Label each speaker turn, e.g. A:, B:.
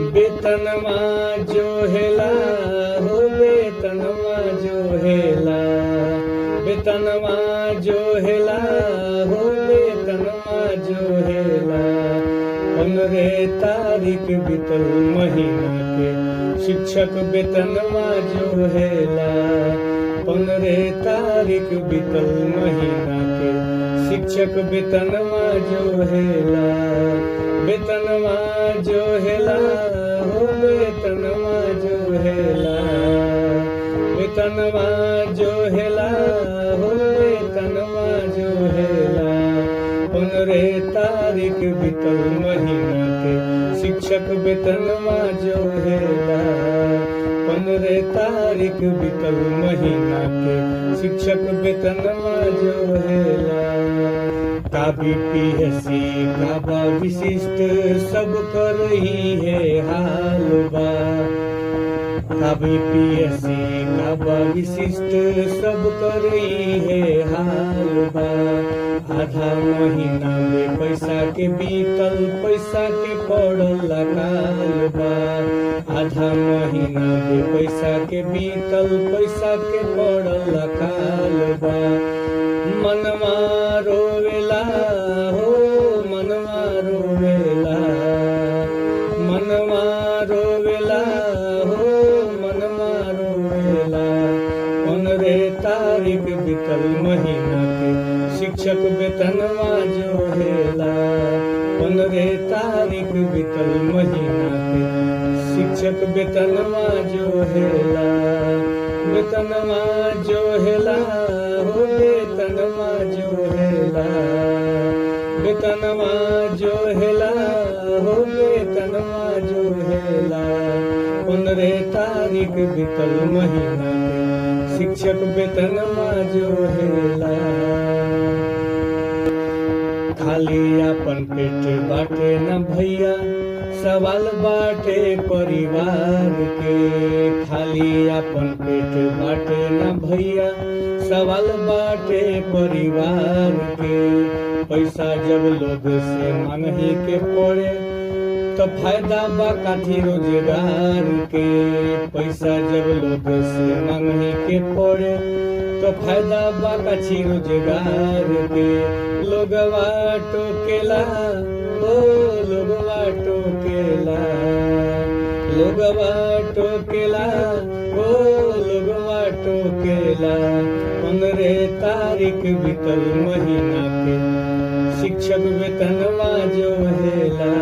A: वेतनमा जो हेला हो वेतनमा जो हेला, वेतनमा जो हेला हो वेतनमा जो हेला। 15 तारीख बीतल महीना के शिक्षक वेतनमा जो हेला। 15 तारीख बीतल महीना के शिक्षक वेतनमा जो हेला। वेतनमा जो हेला हो वेतनमा जो हेला, वेतनमा जो हेला हो वेतनमा जो हेला। 15 तारीख बीतल महीना के शिक्षक वेतनमा जो हेला। 15 तारीख बीतल महीना के शिक्षक वेतनमा जो हेला। का बीपीएससी का बा विशिष्ट सब कर ही है हाल बा। का बीपीएससी का बा विशिष्ट सब कर ही है हाल बा। आधा महीना में पैसा के बीतल पैसा के पड़ल काल बा। आधा महीना में पैसा के बीतल पैसा के पड़ल काल बा। मनवा रोवेला हो मनवा रोवेला, मनवा रोवेला हो मनवा रोवेला। 15 तारीख बीतल महीना के शिक्षक वेतनमा जो हेला। 15 तारीख बीतल महीना के शिक्षक वेतनमा जो हेला। वेतनमा जो हेला हो वेतनमा जो हेला। वेतनमा जो हेला हो वेतनमा जो हेला। 15 तारीख बीतल महीना के शिक्षक वेतनमा जो हेला। खाली अपन पेट बाटे न भैया सवाल बाटे परिवार के। खाली अपन पेट बाटे न भैया सवाल बाटे परिवार के। पैसा जब लोग से मांगही के पड़े तो फायदा बा काथी रोजगार के। पैसा जब लोग से मांगही के पड़े तो फायदा बा काथी रोजगार के। लोगवा टोकेला ओ लोगवा टोकेला, लोगवा टोकेला ओ लोगवा टोकेला। 15 तारीख बीतल महीना के शिक्षक वेतनमा जो हेला।